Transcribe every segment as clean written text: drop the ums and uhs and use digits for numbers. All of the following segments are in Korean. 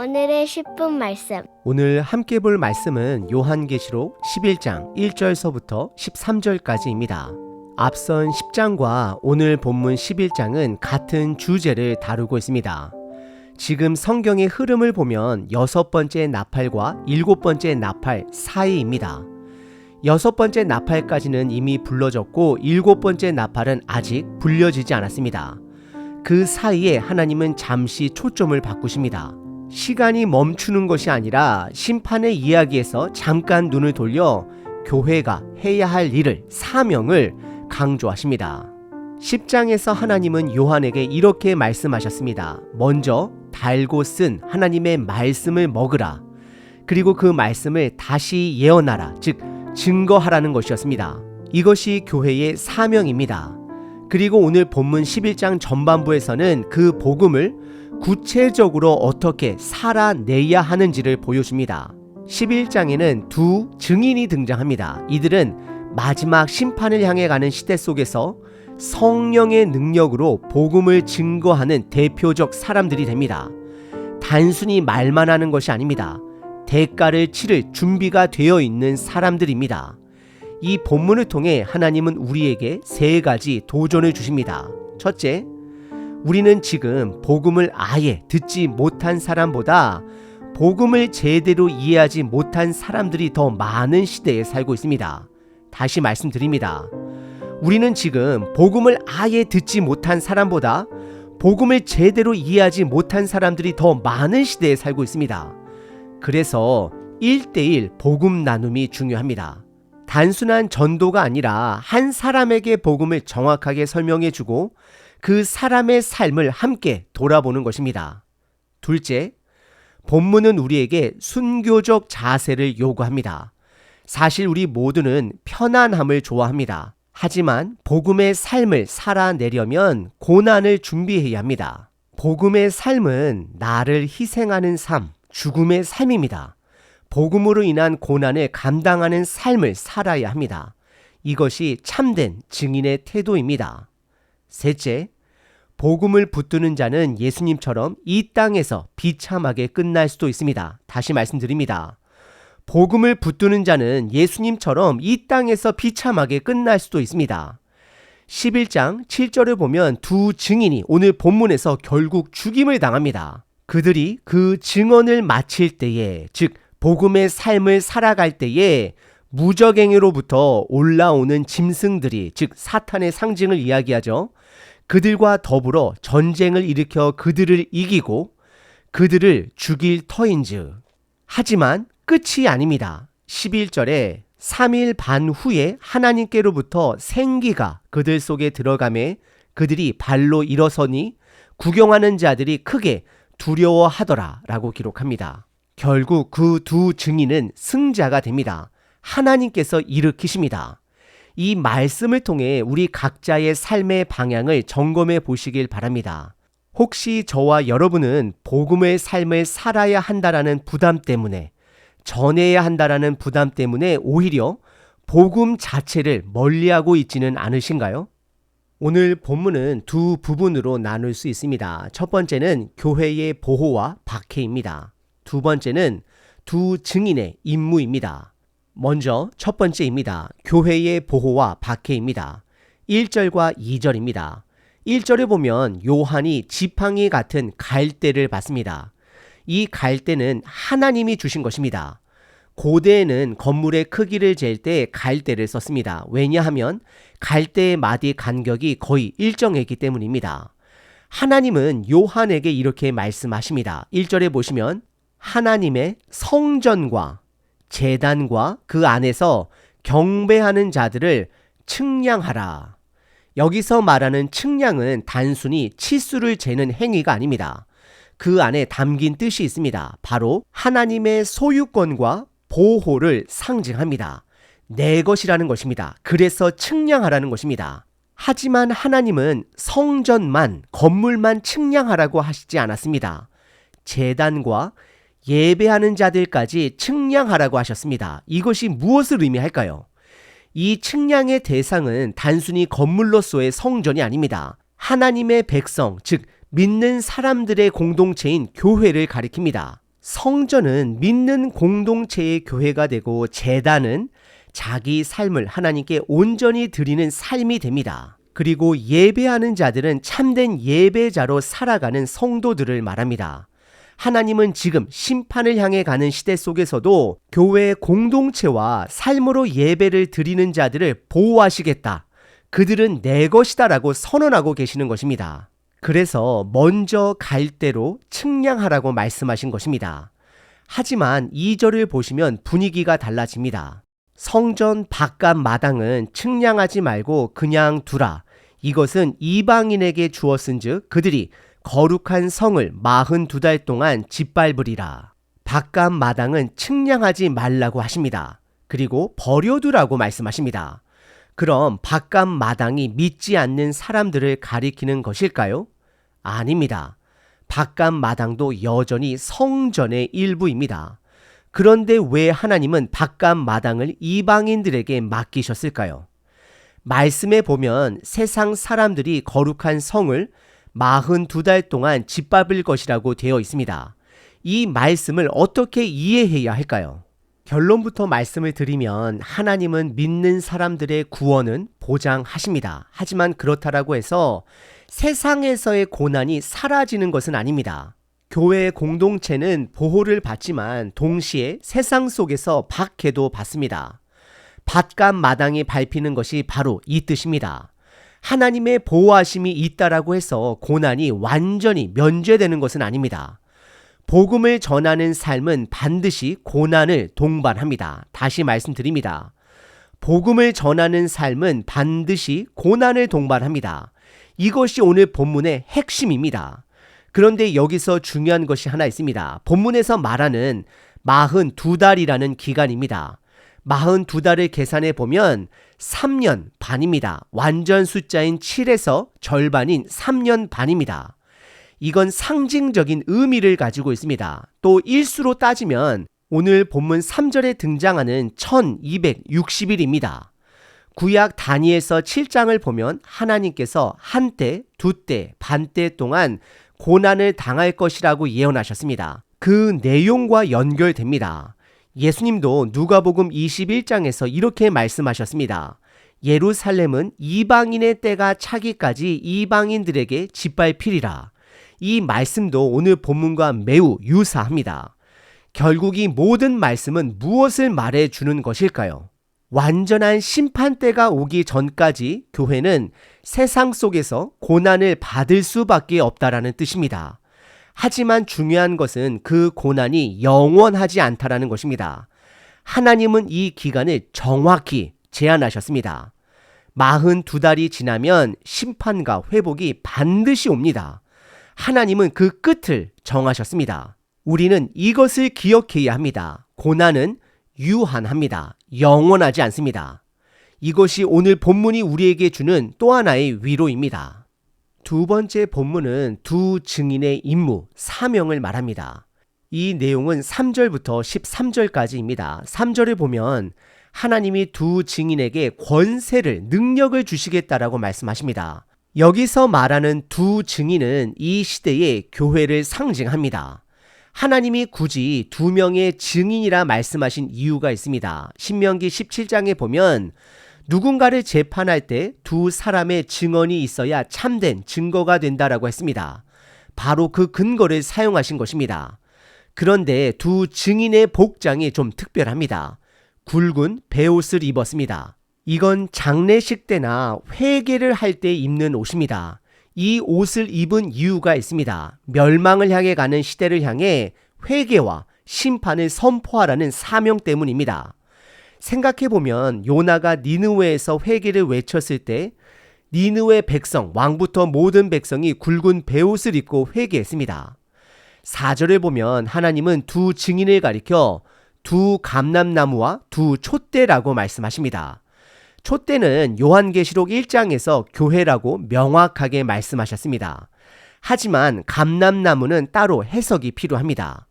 오늘의 10분 말씀. 오늘 함께 볼 말씀은 요한계시록 11장 1절서부터 13절까지입니다. 앞선 10장과 오늘 본문 11장은 같은 주제를 다루고 있습니다. 지금 성경의 흐름을 보면 6번째 나팔과 7번째 나팔 사이입니다. 6번째 나팔까지는 이미 불러졌고 7번째 나팔은 아직 불려지지 않았습니다. 그 사이에 하나님은 잠시 초점을 바꾸십니다. 시간이 멈추는 것이 아니라 심판의 이야기에서 잠깐 눈을 돌려 교회가 해야 할 일을, 사명을 강조하십니다. 10장에서 하나님은 요한에게 이렇게 말씀하셨습니다. 먼저 달고 쓴 하나님의 말씀을 먹으라. 그리고 그 말씀을 다시 예언하라. 즉 증거하라는 것이었습니다. 이것이 교회의 사명입니다. 그리고 오늘 본문 11장 전반부에서는 그 복음을 구체적으로 어떻게 살아내야 하는지를 보여줍니다. 11장에는 두 증인이 등장합니다. 이들은 마지막 심판을 향해 가는 시대 속에서 성령의 능력으로 복음을 증거하는 대표적 사람들이 됩니다. 단순히 말만 하는 것이 아닙니다. 대가를 치를 준비가 되어 있는 사람들입니다. 이 본문을 통해 하나님은 우리에게 3가지 도전을 주십니다. 첫째, 우리는 지금 복음을 아예 듣지 못한 사람보다 복음을 제대로 이해하지 못한 사람들이 더 많은 시대에 살고 있습니다. 다시 말씀드립니다. 우리는 지금 복음을 아예 듣지 못한 사람보다 복음을 제대로 이해하지 못한 사람들이 더 많은 시대에 살고 있습니다. 그래서 1:1 복음 나눔이 중요합니다. 단순한 전도가 아니라 한 사람에게 복음을 정확하게 설명해주고 그 사람의 삶을 함께 돌아보는 것입니다. 둘째, 본문은 우리에게 순교적 자세를 요구합니다. 사실 우리 모두는 편안함을 좋아합니다. 하지만 복음의 삶을 살아내려면 고난을 준비해야 합니다. 복음의 삶은 나를 희생하는 삶, 죽음의 삶입니다. 복음으로 인한 고난을 감당하는 삶을 살아야 합니다. 이것이 참된 증인의 태도입니다. 셋째, 복음을 붙드는 자는 예수님처럼 이 땅에서 비참하게 끝날 수도 있습니다. 다시 말씀드립니다. 복음을 붙드는 자는 예수님처럼 이 땅에서 비참하게 끝날 수도 있습니다. 11장 7절을 보면 두 증인이 오늘 본문에서 결국 죽임을 당합니다. 그들이 그 증언을 마칠 때에, 즉 복음의 삶을 살아갈 때에 무적행위로부터 올라오는 짐승들이, 즉 사탄의 상징을 이야기하죠. 그들과 더불어 전쟁을 일으켜 그들을 이기고 그들을 죽일 터인즉. 하지만 끝이 아닙니다. 11절에 3일 반 후에 하나님께로부터 생기가 그들 속에 들어가매 그들이 발로 일어서니 구경하는 자들이 크게 두려워하더라 라고 기록합니다. 결국 그 두 증인은 승자가 됩니다. 하나님께서 일으키십니다. 이 말씀을 통해 우리 각자의 삶의 방향을 점검해 보시길 바랍니다. 혹시 저와 여러분은 복음의 삶을 살아야 한다라는 부담 때문에, 전해야 한다라는 부담 때문에 오히려 복음 자체를 멀리하고 있지는 않으신가요? 오늘 본문은 두 부분으로 나눌 수 있습니다. 첫 번째는 교회의 보호와 박해입니다. 두 번째는 두 증인의 임무입니다. 먼저 첫 번째입니다. 교회의 보호와 박해입니다. 1절과 2절입니다. 1절에 보면 요한이 지팡이 같은 갈대를 받습니다. 이 갈대는 하나님이 주신 것입니다. 고대에는 건물의 크기를 잴 때 갈대를 썼습니다. 왜냐하면 갈대의 마디 간격이 거의 일정했기 때문입니다. 하나님은 요한에게 이렇게 말씀하십니다. 1절에 보시면 하나님의 성전과 제단과 그 안에서 경배하는 자들을 측량하라. 여기서 말하는 측량은 단순히 치수를 재는 행위가 아닙니다. 그 안에 담긴 뜻이 있습니다. 바로 하나님의 소유권과 보호를 상징합니다. 내 것이라는 것입니다. 그래서 측량하라는 것입니다. 하지만 하나님은 성전만, 건물만 측량하라고 하시지 않았습니다. 제단과 예배하는 자들까지 측량하라고 하셨습니다. 이것이 무엇을 의미할까요? 이 측량의 대상은 단순히 건물로서의 성전이 아닙니다. 하나님의 백성, 즉 믿는 사람들의 공동체인 교회를 가리킵니다. 성전은 믿는 공동체의 교회가 되고 제단은 자기 삶을 하나님께 온전히 드리는 삶이 됩니다. 그리고 예배하는 자들은 참된 예배자로 살아가는 성도들을 말합니다. 하나님은 지금 심판을 향해 가는 시대 속에서도 교회 공동체와 삶으로 예배를 드리는 자들을 보호하시겠다. 그들은 내 것이다 라고 선언하고 계시는 것입니다. 그래서 먼저 갈 대로 측량하라고 말씀하신 것입니다. 하지만 2절을 보시면 분위기가 달라집니다. 성전 바깥 마당은 측량하지 말고 그냥 두라. 이것은 이방인에게 주었은즉 그들이 거룩한 성을 42달 동안 짓밟으리라. 바깥 마당은 측량하지 말라고 하십니다. 그리고 버려두라고 말씀하십니다. 그럼 바깥 마당이 믿지 않는 사람들을 가리키는 것일까요? 아닙니다. 바깥 마당도 여전히 성전의 일부입니다. 그런데 왜 하나님은 바깥 마당을 이방인들에게 맡기셨을까요? 말씀에 보면 세상 사람들이 거룩한 성을 42달 동안 짓밟을 것이라고 되어 있습니다. 이 말씀을 어떻게 이해해야 할까요? 결론부터 말씀을 드리면 하나님은 믿는 사람들의 구원은 보장하십니다. 하지만 그렇다라고 해서 세상에서의 고난이 사라지는 것은 아닙니다. 교회 공동체는 보호를 받지만 동시에 세상 속에서 박해도 받습니다. 바깥 마당에 밟히는 것이 바로 이 뜻입니다. 하나님의 보호하심이 있다라고 해서 고난이 완전히 면제되는 것은 아닙니다. 복음을 전하는 삶은 반드시 고난을 동반합니다. 다시 말씀드립니다. 복음을 전하는 삶은 반드시 고난을 동반합니다. 이것이 오늘 본문의 핵심입니다. 그런데 여기서 중요한 것이 하나 있습니다. 본문에서 말하는 42달이라는 기간입니다. 42달을 계산해 보면 3년 반입니다. 완전 숫자인 7에서 절반인 3년 반입니다. 이건 상징적인 의미를 가지고 있습니다. 또 일수로 따지면 오늘 본문 3절에 등장하는 1260일입니다. 구약 다니엘서 7장을 보면 하나님께서 한때, 두때, 반때 동안 고난을 당할 것이라고 예언하셨습니다. 그 내용과 연결됩니다. 예수님도 누가복음 21장에서 이렇게 말씀하셨습니다. 예루살렘은 이방인의 때가 차기까지 이방인들에게 짓밟히리라. 이 말씀도 오늘 본문과 매우 유사합니다. 결국 이 모든 말씀은 무엇을 말해주는 것일까요? 완전한 심판 때가 오기 전까지 교회는 세상 속에서 고난을 받을 수밖에 없다라는 뜻입니다. 하지만 중요한 것은 그 고난이 영원하지 않다라는 것입니다. 하나님은 이 기간을 정확히 제한하셨습니다. 42달이 지나면 심판과 회복이 반드시 옵니다. 하나님은 그 끝을 정하셨습니다. 우리는 이것을 기억해야 합니다. 고난은 유한합니다. 영원하지 않습니다. 이것이 오늘 본문이 우리에게 주는 또 하나의 위로입니다. 두 번째 본문은 두 증인의 임무, 사명을 말합니다. 이 내용은 3절부터 13절까지입니다. 3절을 보면 하나님이 두 증인에게 권세를, 능력을 주시겠다라고 말씀하십니다. 여기서 말하는 두 증인은 이 시대의 교회를 상징합니다. 하나님이 굳이 두 명의 증인이라 말씀하신 이유가 있습니다. 신명기 17장에 보면 누군가를 재판할 때 두 사람의 증언이 있어야 참된 증거가 된다라고 했습니다. 바로 그 근거를 사용하신 것입니다. 그런데 두 증인의 복장이 좀 특별합니다. 굵은 베옷을 입었습니다. 이건 장례식 때나 회개를 할 때 입는 옷입니다. 이 옷을 입은 이유가 있습니다. 멸망을 향해 가는 시대를 향해 회개와 심판을 선포하라는 사명 때문입니다. 생각해보면 요나가 니느웨에서 회개를 외쳤을 때 니느웨 백성, 왕부터 모든 백성이 굵은 베옷을 입고 회개했습니다. 4절을 보면 하나님은 두 증인을 가리켜 두 감람나무와 두 촛대라고 말씀하십니다. 촛대는 요한계시록 1장에서 교회라고 명확하게 말씀하셨습니다. 하지만 감람나무는 따로 해석이 필요합니다.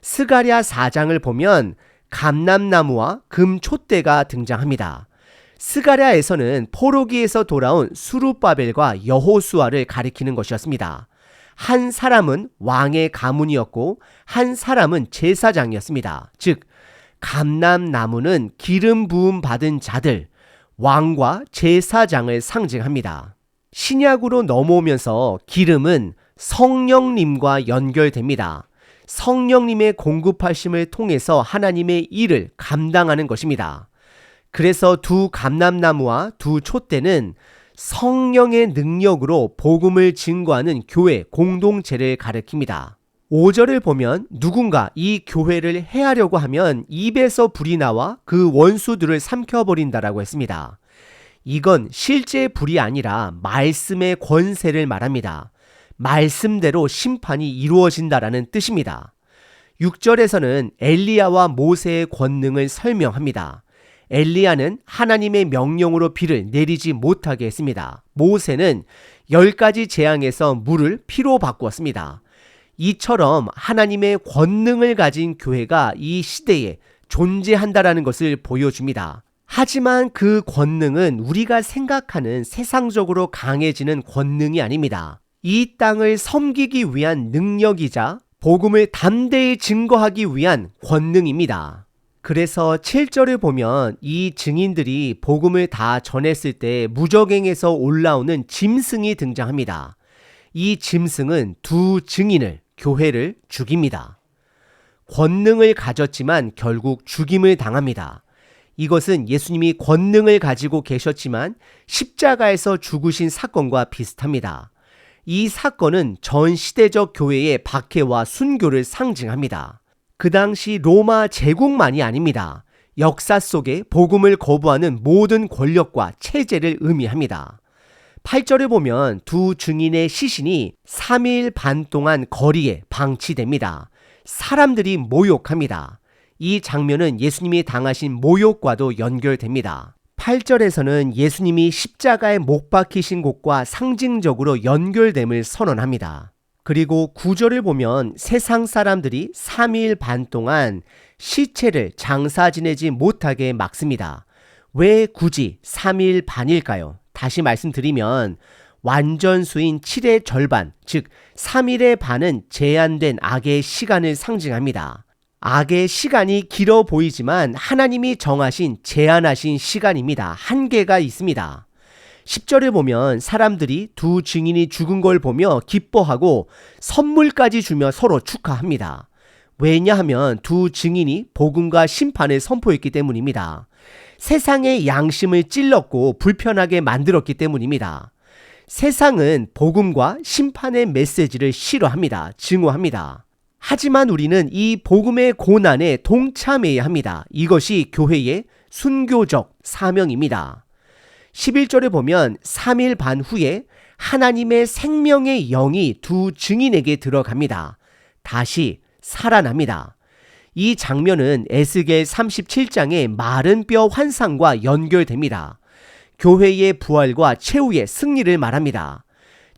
스가랴 4장을 보면 감람나무와 금촛대가 등장합니다. 스가랴에서는 포로기에서 돌아온 수룹바벨과 여호수아를 가리키는 것이었습니다. 한 사람은 왕의 가문이었고 한 사람은 제사장이었습니다. 즉 감람나무는 기름 부음 받은 자들, 왕과 제사장을 상징합니다. 신약으로 넘어오면서 기름은 성령님과 연결됩니다. 성령님의 공급하심을 통해서 하나님의 일을 감당하는 것입니다. 그래서 두 감람나무와 두 촛대는 성령의 능력으로 복음을 증거하는 교회 공동체를 가리킵니다. 5절을 보면 누군가 이 교회를 해하려고 하면 입에서 불이 나와 그 원수들을 삼켜버린다라고 했습니다. 이건 실제 불이 아니라 말씀의 권세를 말합니다. 말씀대로 심판이 이루어진다라는 뜻입니다. 6절에서는 엘리야와 모세의 권능을 설명합니다. 엘리야는 하나님의 명령으로 비를 내리지 못하게 했습니다. 모세는 10가지 재앙에서 물을 피로 바꾸었습니다. 이처럼 하나님의 권능을 가진 교회가 이 시대에 존재한다라는 것을 보여줍니다. 하지만 그 권능은 우리가 생각하는 세상적으로 강해지는 권능이 아닙니다. 이 땅을 섬기기 위한 능력이자 복음을 담대히 증거하기 위한 권능입니다. 그래서 7절을 보면 이 증인들이 복음을 다 전했을 때 무저갱에서 올라오는 짐승이 등장합니다. 이 짐승은 두 증인을, 교회를 죽입니다. 권능을 가졌지만 결국 죽임을 당합니다. 이것은 예수님이 권능을 가지고 계셨지만 십자가에서 죽으신 사건과 비슷합니다. 이 사건은 전 시대적 교회의 박해와 순교를 상징합니다. 그 당시 로마 제국만이 아닙니다. 역사 속에 복음을 거부하는 모든 권력과 체제를 의미합니다. 8절을 보면 두 증인의 시신이 3일 반 동안 거리에 방치됩니다. 사람들이 모욕합니다. 이 장면은 예수님이 당하신 모욕과도 연결됩니다. 8절에서는 예수님이 십자가에 못 박히신 곳과 상징적으로 연결됨을 선언합니다. 그리고 9절을 보면 세상 사람들이 3일 반 동안 시체를 장사 지내지 못하게 막습니다. 왜 굳이 3일 반일까요? 다시 말씀드리면 완전수인 7의 절반, 즉 3일의 반은 제한된 악의 시간을 상징합니다. 악의 시간이 길어 보이지만 하나님이 정하신 제한하신 시간입니다. 한계가 있습니다. 10절을 보면 사람들이 두 증인이 죽은 걸 보며 기뻐하고 선물까지 주며 서로 축하합니다. 왜냐하면 두 증인이 복음과 심판을 선포했기 때문입니다. 세상의 양심을 찔렀고 불편하게 만들었기 때문입니다. 세상은 복음과 심판의 메시지를 싫어합니다. 증오합니다. 하지만 우리는 이 복음의 고난에 동참해야 합니다. 이것이 교회의 순교적 사명입니다. 11절에 보면 3일 반 후에 하나님의 생명의 영이 두 증인에게 들어갑니다. 다시 살아납니다. 이 장면은 에스겔 37장의 마른 뼈 환상과 연결됩니다. 교회의 부활과 최후의 승리를 말합니다.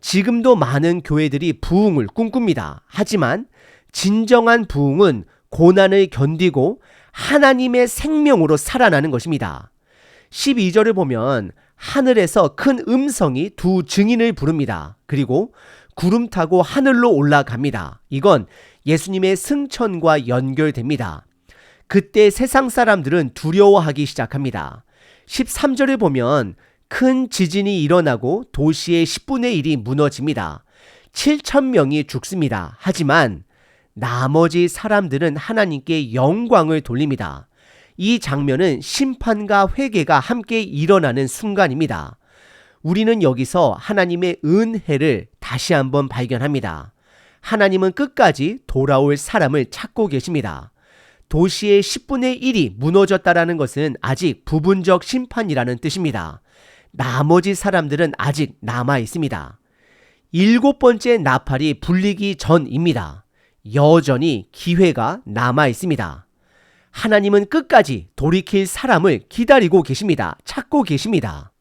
지금도 많은 교회들이 부흥을 꿈꿉니다. 하지만 진정한 부흥은 고난을 견디고 하나님의 생명으로 살아나는 것입니다. 12절을 보면 하늘에서 큰 음성이 두 증인을 부릅니다. 그리고 구름 타고 하늘로 올라갑니다. 이건 예수님의 승천과 연결됩니다. 그때 세상 사람들은 두려워하기 시작합니다. 13절을 보면 큰 지진이 일어나고 도시의 10분의 1이 무너집니다. 7,000명이 죽습니다. 하지만 나머지 사람들은 하나님께 영광을 돌립니다. 이 장면은 심판과 회개가 함께 일어나는 순간입니다. 우리는 여기서 하나님의 은혜를 다시 한번 발견합니다. 하나님은 끝까지 돌아올 사람을 찾고 계십니다. 도시의 10분의 1이 무너졌다라는 것은 아직 부분적 심판이라는 뜻입니다. 나머지 사람들은 아직 남아 있습니다. 7번째 나팔이 불리기 전입니다. 여전히 기회가 남아 있습니다. 하나님은 끝까지 돌이킬 사람을 기다리고 계십니다. 찾고 계십니다.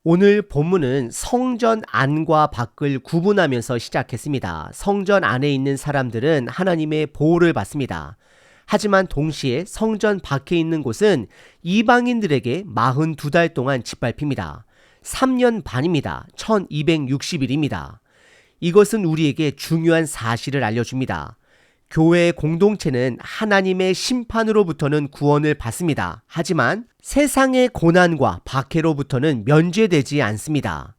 오늘 본문은 성전 안과 밖을 구분하면서 시작했습니다. 성전 안에 있는 사람들은 하나님의 보호를 받습니다. 하지만 동시에 성전 밖에 있는 곳은 이방인들에게 42달 동안 짓밟힙니다. 3년 반입니다. 1260일입니다. 이것은 우리에게 중요한 사실을 알려줍니다. 교회의 공동체는 하나님의 심판으로부터는 구원을 받습니다. 하지만 세상의 고난과 박해로부터는 면제되지 않습니다.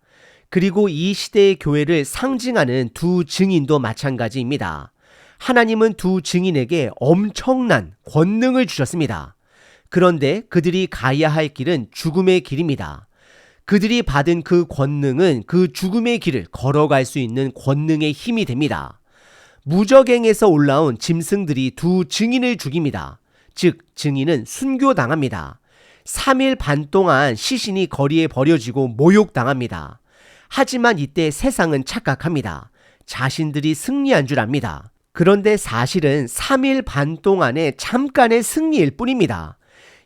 그리고 이 시대의 교회를 상징하는 두 증인도 마찬가지입니다. 하나님은 두 증인에게 엄청난 권능을 주셨습니다. 그런데 그들이 가야 할 길은 죽음의 길입니다. 그들이 받은 그 권능은 그 죽음의 길을 걸어갈 수 있는 권능의 힘이 됩니다. 무적행에서 올라온 짐승들이 두 증인을 죽입니다. 즉 증인은 순교당합니다. 3일 반 동안 시신이 거리에 버려지고 모욕당합니다. 하지만 이때 세상은 착각합니다. 자신들이 승리한 줄 압니다. 그런데 사실은 3일 반 동안의 잠깐의 승리일 뿐입니다.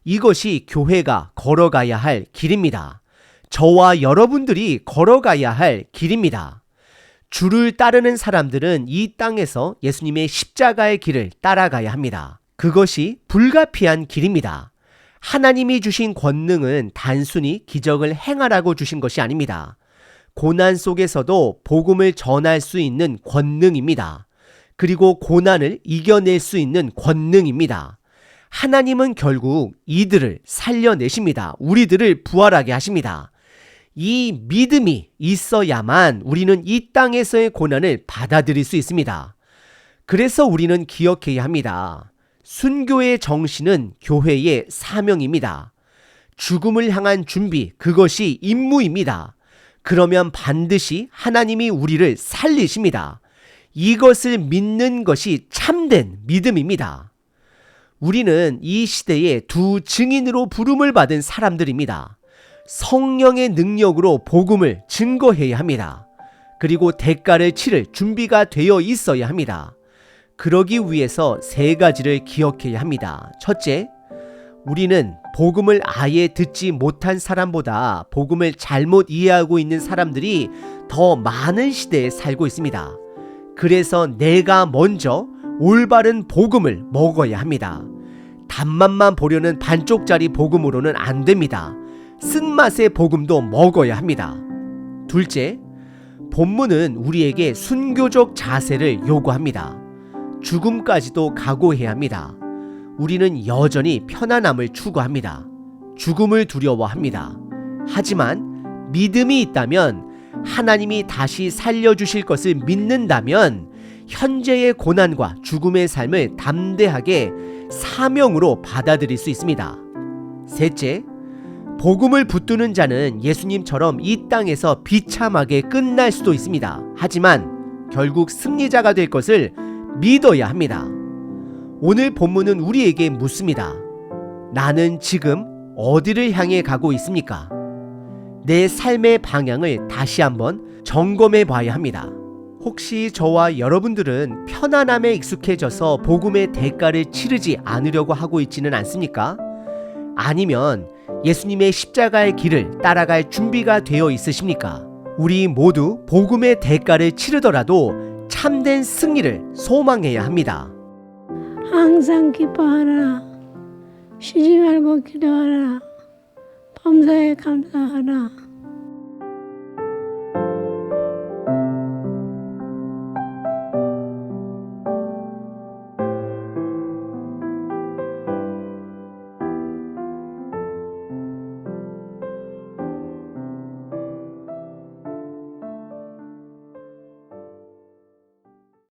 이것이 교회가 걸어가야 할 길입니다. 저와 여러분들이 걸어가야 할 길입니다. 주를 따르는 사람들은 이 땅에서 예수님의 십자가의 길을 따라가야 합니다. 그것이 불가피한 길입니다. 하나님이 주신 권능은 단순히 기적을 행하라고 주신 것이 아닙니다. 고난 속에서도 복음을 전할 수 있는 권능입니다. 그리고 고난을 이겨낼 수 있는 권능입니다. 하나님은 결국 이들을 살려내십니다. 우리들을 부활하게 하십니다. 이 믿음이 있어야만 우리는 이 땅에서의 고난을 받아들일 수 있습니다. 그래서 우리는 기억해야 합니다. 순교의 정신은 교회의 사명입니다. 죽음을 향한 준비, 그것이 임무입니다. 그러면 반드시 하나님이 우리를 살리십니다. 이것을 믿는 것이 참된 믿음입니다. 우리는 이 시대의 두 증인으로 부름을 받은 사람들입니다. 성령의 능력으로 복음을 증거해야 합니다. 그리고 대가를 치를 준비가 되어 있어야 합니다. 그러기 위해서 세 가지를 기억해야 합니다. 첫째, 우리는 복음을 아예 듣지 못한 사람보다 복음을 잘못 이해하고 있는 사람들이 더 많은 시대에 살고 있습니다. 그래서 내가 먼저 올바른 복음을 먹어야 합니다. 단맛만 보려는 반쪽짜리 복음으로는 안 됩니다. 쓴맛의 복음도 먹어야 합니다. 둘째, 본문은 우리에게 순교적 자세를 요구합니다. 죽음까지도 각오해야 합니다. 우리는 여전히 편안함을 추구합니다. 죽음을 두려워합니다. 하지만 믿음이 있다면, 하나님이 다시 살려주실 것을 믿는다면 현재의 고난과 죽음의 삶을 담대하게 사명으로 받아들일 수 있습니다. 셋째, 복음을 붙드는 자는 예수님처럼 이 땅에서 비참하게 끝날 수도 있습니다. 하지만 결국 승리자가 될 것을 믿어야 합니다. 오늘 본문은 우리에게 묻습니다. 나는 지금 어디를 향해 가고 있습니까? 내 삶의 방향을 다시 한번 점검해 봐야 합니다. 혹시 저와 여러분들은 편안함에 익숙해져서 복음의 대가를 치르지 않으려고 하고 있지는 않습니까? 아니면 예수님의 십자가의 길을 따라갈 준비가 되어 있으십니까? 우리 모두 복음의 대가를 치르더라도 참된 승리를 소망해야 합니다. 항상 기뻐하라. 쉬지 말고 기도하라. 범사에 감사하라.